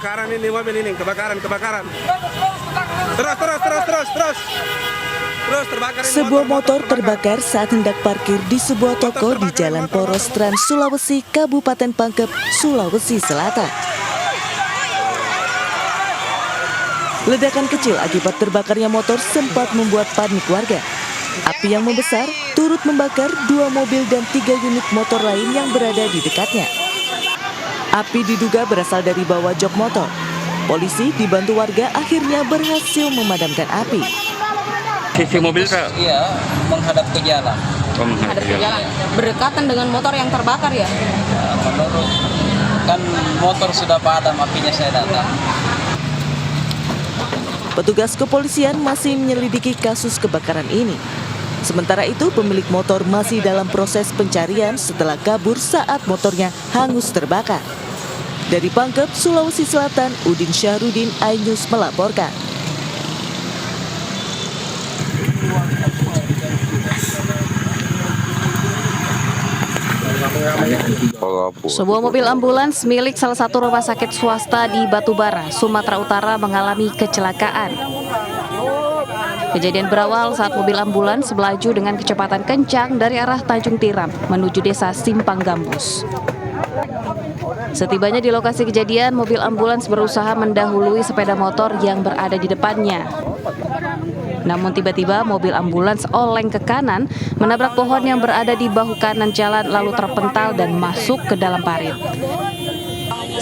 Kebakaran ini mobil ini, kebakaran. Terus. Terus terbakar ini Sebuah motor terbakar saat hendak parkir di sebuah toko di Jalan Poros Trans Sulawesi, Kabupaten Pangkep, Sulawesi Selatan. Ledakan kecil akibat terbakarnya motor sempat membuat panik warga. Api yang membesar turut membakar 2 mobil dan 3 unit motor lain yang berada di dekatnya. Api diduga berasal dari bawah jok motor. Polisi dibantu warga akhirnya berhasil memadamkan api. Sisi mobil Pak? Iya, menghadap ke jalan. Menghadap ke jalan. Berdekatan dengan motor yang terbakar ya? Menurut kan motor sudah padam, apinya saya datang. Petugas kepolisian masih menyelidiki kasus kebakaran ini. Sementara itu, pemilik motor masih dalam proses pencarian setelah kabur saat motornya hangus terbakar. Dari Pangkep, Sulawesi Selatan, Udin Syahrudin, iNews melaporkan. Sebuah mobil ambulans milik salah satu rumah sakit swasta di Batubara, Sumatera Utara mengalami kecelakaan. Kejadian berawal saat mobil ambulans melaju dengan kecepatan kencang dari arah Tanjung Tiram menuju desa Simpang Gambus. Setibanya di lokasi kejadian, mobil ambulans berusaha mendahului sepeda motor yang berada di depannya. Namun tiba-tiba mobil ambulans oleng ke kanan, menabrak pohon yang berada di bahu kanan jalan lalu terpental dan masuk ke dalam parit.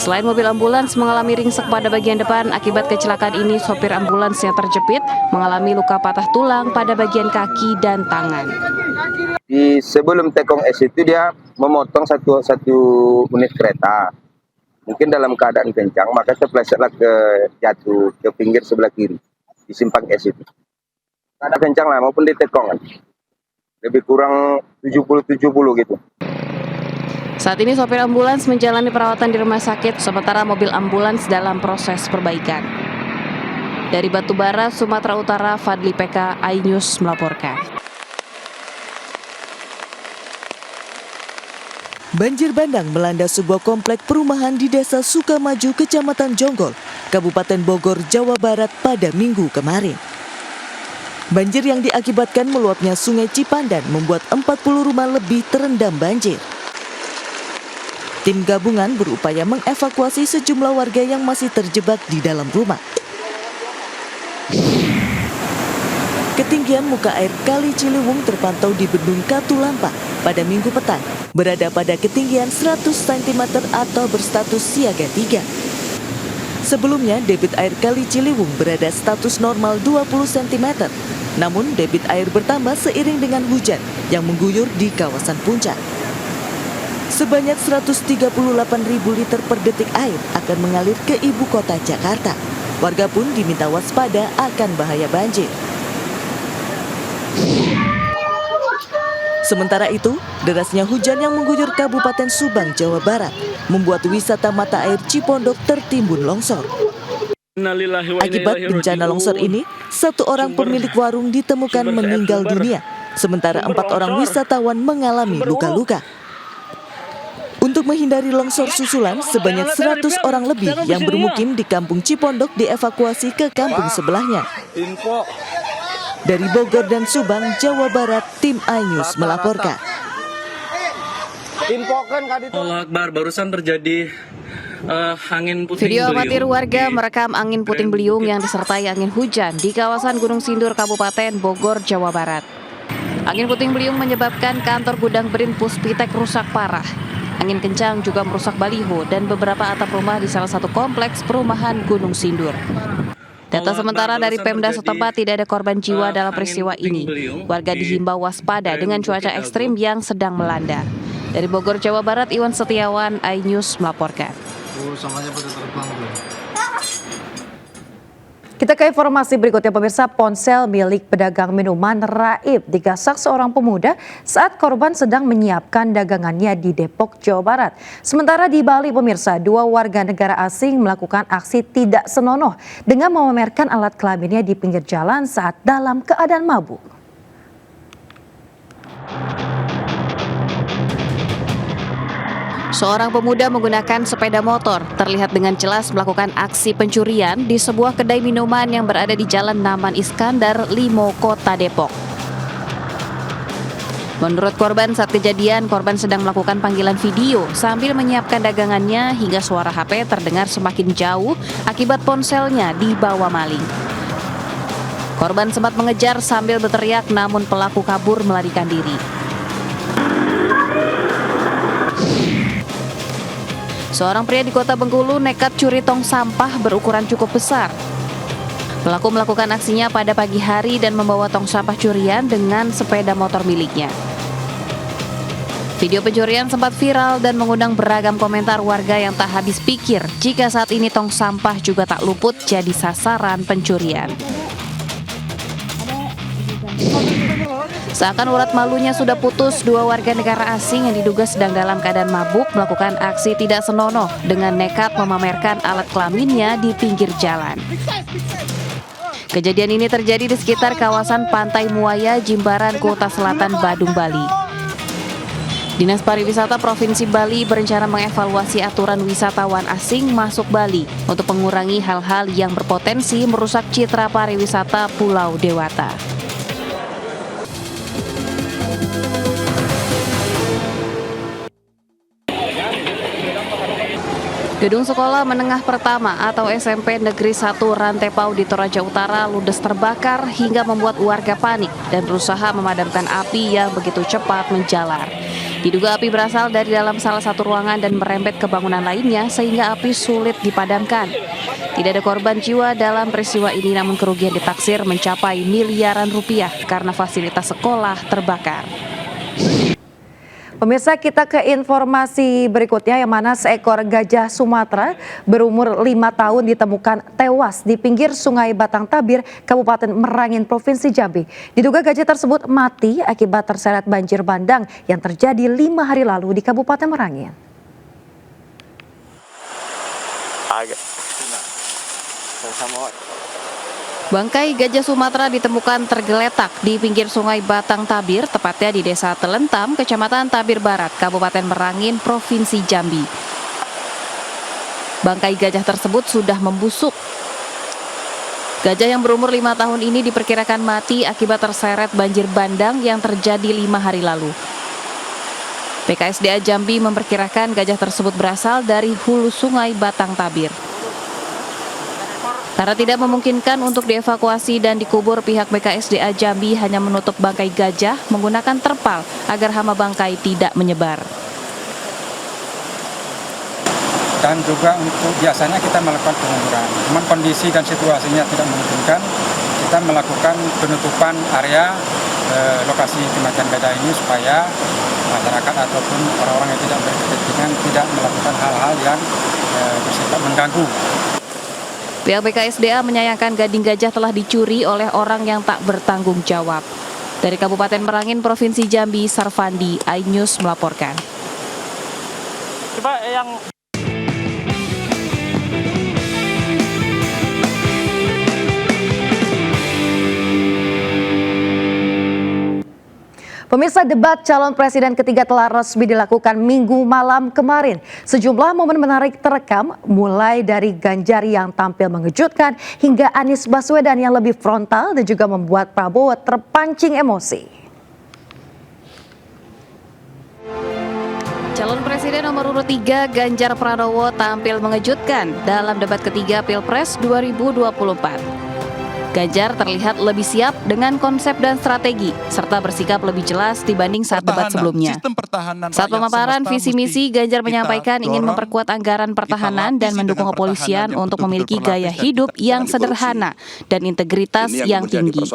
Selain mobil ambulans mengalami ringsek pada bagian depan, akibat kecelakaan ini sopir ambulans yang terjepit mengalami luka patah tulang pada bagian kaki dan tangan. Sebelum Tekong S itu dia memotong satu unit kereta. Mungkin dalam keadaan kencang, maka terplesetlah jatuh ke pinggir sebelah kiri di Simpang S itu. Ada kencang lah maupun di Tekong kan. Lebih kurang 70-70 gitu. Saat ini sopir ambulans menjalani perawatan di rumah sakit, sementara mobil ambulans dalam proses perbaikan. Dari Batubara, Sumatera Utara, Fadli PK, iNews melaporkan. Banjir bandang melanda sebuah komplek perumahan di Desa Sukamaju, Kecamatan Jonggol, Kabupaten Bogor, Jawa Barat pada Minggu kemarin. Banjir yang diakibatkan meluapnya Sungai Cipandan membuat 40 rumah lebih terendam banjir. Tim gabungan berupaya mengevakuasi sejumlah warga yang masih terjebak di dalam rumah. Ketinggian muka air Kali Ciliwung terpantau di Bendung Katulampa pada Minggu petang, berada pada ketinggian 100 cm atau berstatus siaga 3. Sebelumnya, debit air Kali Ciliwung berada status normal 20 cm. Namun, debit air bertambah seiring dengan hujan yang mengguyur di kawasan puncak. Sebanyak 138.000 liter per detik air akan mengalir ke ibu kota Jakarta. Warga pun diminta waspada akan bahaya banjir. Sementara itu, derasnya hujan yang mengguyur Kabupaten Subang, Jawa Barat, membuat wisata mata air Cipondok tertimbun longsor. Akibat bencana longsor ini, 1 orang pemilik warung ditemukan meninggal dunia, sementara 4 orang wisatawan mengalami luka-luka. Untuk menghindari longsor susulan, sebanyak 100 orang lebih yang bermukim di kampung Cipondok dievakuasi ke kampung sebelahnya. Dari Bogor dan Subang, Jawa Barat, tim iNews melaporkan. Allah Akbar, barusan terjadi angin puting Video beliung. amatir warga merekam angin puting beliung yang disertai angin hujan di kawasan Gunung Sindur, Kabupaten Bogor, Jawa Barat. Angin puting beliung menyebabkan kantor gudang Brin Puspitek rusak parah. Angin kencang juga merusak baliho dan beberapa atap rumah di salah satu kompleks perumahan Gunung Sindur. Data sementara dari Pemda setempat tidak ada korban jiwa dalam peristiwa ini. Warga dihimbau waspada dengan cuaca ekstrim yang sedang melanda. Dari Bogor, Jawa Barat, Iwan Setiawan, iNews melaporkan. Kita ke informasi berikutnya, pemirsa. Ponsel milik pedagang minuman Raib digasak seorang pemuda saat korban sedang menyiapkan dagangannya di Depok, Jawa Barat. Sementara di Bali, pemirsa, 2 warga negara asing melakukan aksi tidak senonoh dengan memamerkan alat kelaminnya di pinggir jalan saat dalam keadaan mabuk. Seorang pemuda menggunakan sepeda motor terlihat dengan jelas melakukan aksi pencurian di sebuah kedai minuman yang berada di Jalan Naman Iskandar, Limo, Kota Depok. Menurut korban, saat kejadian, korban sedang melakukan panggilan video sambil menyiapkan dagangannya hingga suara HP terdengar semakin jauh akibat ponselnya dibawa maling. Korban sempat mengejar sambil berteriak, namun pelaku kabur melarikan diri. Seorang pria di Kota Bengkulu nekat curi tong sampah berukuran cukup besar. Pelaku melakukan aksinya pada pagi hari dan membawa tong sampah curian dengan sepeda motor miliknya. Video pencurian sempat viral dan mengundang beragam komentar warga yang tak habis pikir jika saat ini tong sampah juga tak luput jadi sasaran pencurian. Seakan urat malunya sudah putus, dua warga negara asing yang diduga sedang dalam keadaan mabuk melakukan aksi tidak senonoh dengan nekat memamerkan alat kelaminnya di pinggir jalan. Kejadian ini terjadi di sekitar kawasan Pantai Muaya, Jimbaran, Kota Selatan, Badung, Bali. Dinas Pariwisata Provinsi Bali berencana mengevaluasi aturan wisatawan asing masuk Bali untuk mengurangi hal-hal yang berpotensi merusak citra pariwisata Pulau Dewata. Gedung Sekolah Menengah Pertama atau SMP Negeri 1 Rantepau di Toraja Utara ludes terbakar hingga membuat warga panik dan berusaha memadamkan api yang begitu cepat menjalar. Diduga api berasal dari dalam salah satu ruangan dan merembet ke bangunan lainnya sehingga api sulit dipadamkan. Tidak ada korban jiwa dalam peristiwa ini, namun kerugian ditaksir mencapai miliaran rupiah karena fasilitas sekolah terbakar. Pemirsa, kita ke informasi berikutnya yang mana seekor gajah Sumatera berumur 5 tahun ditemukan tewas di pinggir Sungai Batang Tabir, Kabupaten Merangin, Provinsi Jambi. Diduga gajah tersebut mati akibat terseret banjir bandang yang terjadi 5 hari lalu di Kabupaten Merangin. Bangkai gajah Sumatera ditemukan tergeletak di pinggir Sungai Batang Tabir, tepatnya di Desa Telentam, Kecamatan Tabir Barat, Kabupaten Merangin, Provinsi Jambi. Bangkai gajah tersebut sudah membusuk. Gajah yang berumur 5 tahun ini diperkirakan mati akibat terseret banjir bandang yang terjadi 5 hari lalu. PKSDA Jambi memperkirakan gajah tersebut berasal dari hulu Sungai Batang Tabir. Karena tidak memungkinkan untuk dievakuasi dan dikubur, pihak BKSDA Jambi hanya menutup bangkai gajah menggunakan terpal agar hama bangkai tidak menyebar. Dan juga untuk biasanya kita melakukan penguburan. Namun kondisi dan situasinya tidak memungkinkan, kita melakukan penutupan area lokasi kematian gajah ini supaya masyarakat ataupun orang-orang yang tidak berkepentingan tidak melakukan hal-hal yang bersifat mengganggu. Pihak BKSDA menyayangkan gading gajah telah dicuri oleh orang yang tak bertanggung jawab. Dari Kabupaten Merangin, Provinsi Jambi, Sarfandi, iNews melaporkan. Pemirsa, debat calon presiden ketiga telah resmi dilakukan Minggu malam kemarin. Sejumlah momen menarik terekam, mulai dari Ganjar yang tampil mengejutkan hingga Anies Baswedan yang lebih frontal dan juga membuat Prabowo terpancing emosi. Calon Presiden nomor urut 3 Ganjar Pranowo tampil mengejutkan dalam debat ketiga Pilpres 2024. Ganjar terlihat lebih siap dengan konsep dan strategi, serta bersikap lebih jelas dibanding saat debat sebelumnya. Saat pemaparan visi misi, Ganjar menyampaikan ingin memperkuat anggaran pertahanan dan mendukung kepolisian untuk memiliki gaya hidup yang sederhana dan integritas yang tinggi.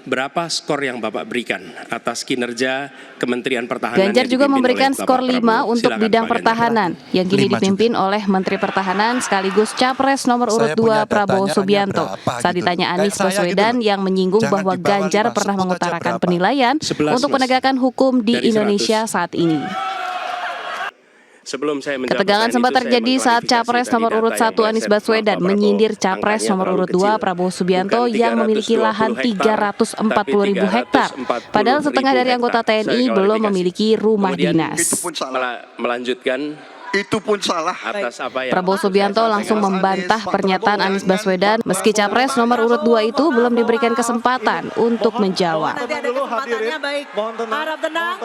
Berapa skor yang Bapak berikan atas kinerja Kementerian Pertahanan? Ganjar juga memberikan skor 5 untuk bidang pertahanan, yang kini dipimpin oleh Menteri Pertahanan sekaligus Capres nomor urut 2 Prabowo Subianto. Saat ditanya Anies Baswedan yang menyinggung bahwa Ganjar pernah mengutarakan penilaian untuk penegakan hukum di Indonesia saat ini. Ketegangan sempat terjadi saat Capres nomor urut 1 Anies Baswedan menyindir Capres nomor urut 2 Prabowo Subianto yang memiliki lahan 340.000 hektar. Padahal setengah dari anggota TNI belum memiliki rumah dinas. Melanjutkan itu pun salah. Atas apa yang Prabowo Subianto langsung membantah pernyataan Anies Baswedan meski capres nomor urut 2 itu belum diberikan kesempatan untuk menjawab. Nanti ada kesempatannya, baik. Harap tenang.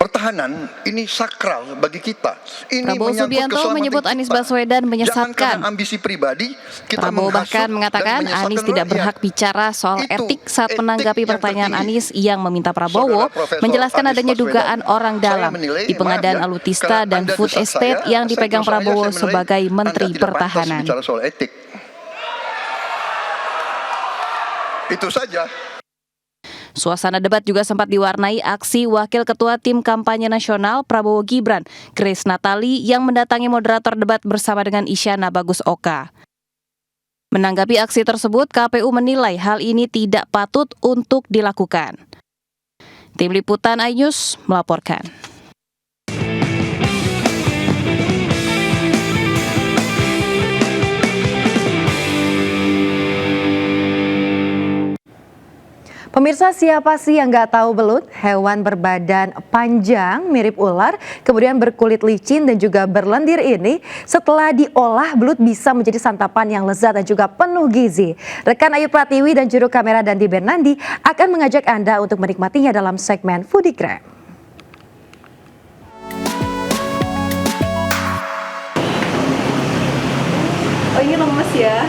Pertahanan ini sakral bagi kita. Ini Prabowo menyangkut Subianto keselamatan menyebut kita. Anies Baswedan Jangan menyesatkan. karena ambisi pribadi kita Prabowo menghasut bahkan dan mengatakan menyesatkan Anies tidak rakyat. berhak bicara soal Itu etik saat etik menanggapi yang pertanyaan tertinggi. Anies yang meminta Prabowo Saudara Profesor menjelaskan Anies adanya Baswedan, dugaan orang saya dalam menilai, di pengadaan maaf ya, alutista karena dan Anda food desak estate saya, yang dipegang saya Prabowo menilai sebagai Anda Menteri tidak pantas Pertahanan. bicara soal etik. Itu saja. Suasana debat juga sempat diwarnai aksi Wakil Ketua Tim Kampanye Nasional Prabowo Gibran, Grace Natali, yang mendatangi moderator debat bersama dengan Isyana Bagus Oka. Menanggapi aksi tersebut, KPU menilai hal ini tidak patut untuk dilakukan. Tim Liputan iNews melaporkan. Pemirsa, siapa sih yang nggak tahu belut? Hewan berbadan panjang mirip ular, kemudian berkulit licin dan juga berlendir ini setelah diolah belut bisa menjadi santapan yang lezat dan juga penuh gizi. Rekan Ayu Pratiwi dan juru kamera Dandi Bernandi akan mengajak Anda untuk menikmatinya dalam segmen Foodigram. Oh, ini lemes ya.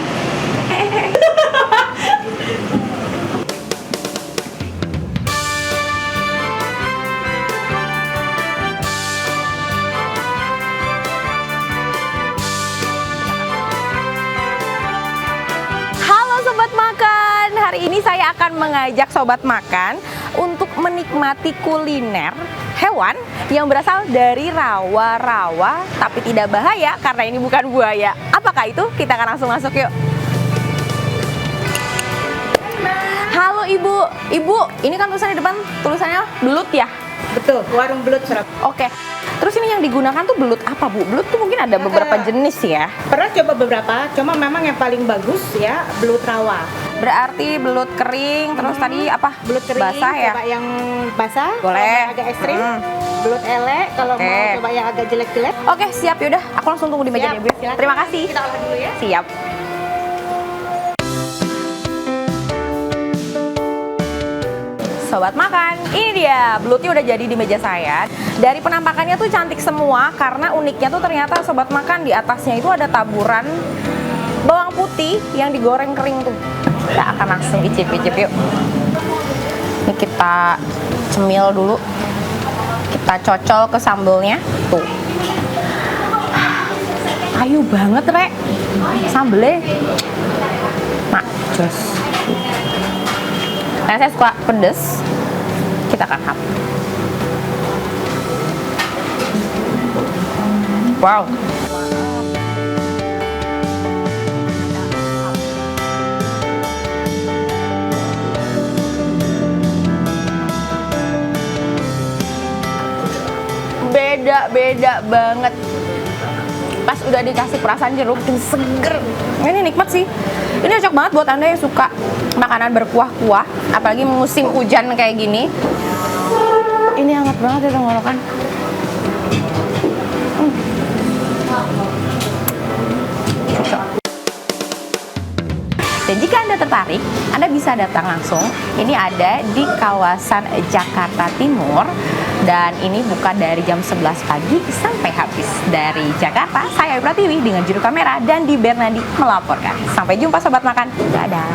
Halo Sobat Makan, hari ini saya akan mengajak Sobat Makan untuk menikmati kuliner hewan yang berasal dari rawa-rawa tapi tidak bahaya karena ini bukan buaya. Apakah itu? Kita akan langsung masuk yuk. Halo Ibu, Ibu, ini kan tulisannya di depan, tulisannya belut ya? Betul, warung belut Surabaya. Oke, terus ini yang digunakan tuh belut apa Bu? Belut tuh mungkin ada beberapa jenis ya? Pernah coba beberapa, cuma memang yang paling bagus ya belut rawa. Berarti belut kering, terus tadi apa? Belut kering, basah ya? coba yang basah, Boleh. kalau yang agak ekstrim. Belut elek, kalau mau coba yang agak jelek-jelek. Oke, siap, yaudah. Aku langsung tunggu di meja ya, Bu. Silakan. Terima kasih. Kita olah dulu ya. Siap. Sobat Makan, ini dia belutnya udah jadi di meja saya. Dari penampakannya tuh cantik semua karena uniknya tuh ternyata Sobat Makan di atasnya itu ada taburan bawang putih yang digoreng kering tuh. Kita akan langsung icip-icip yuk. Ini kita cemil dulu. Kita cocol ke sambelnya. Tuh. Ayu banget, Rek. Sambelnya. Nah, just. Nah, saya suka pedes. Kita akan hap. Wow. Beda banget. Pas udah dikasih perasaan jeruk dan seger. Ini nikmat sih. Ini cocok banget buat Anda yang suka makanan berkuah-kuah, apalagi musim hujan kayak gini. Ini hangat banget ya tenggorokan. Cocok. Dan jika Anda tertarik, Anda bisa datang langsung. Ini ada di kawasan Jakarta Timur. Dan ini buka dari jam 11 pagi sampai habis. Dari Jakarta, saya Ayu Pratiwi dengan juru kamera Dandi Bernandi melaporkan. Sampai jumpa Sobat Makan. Dadah.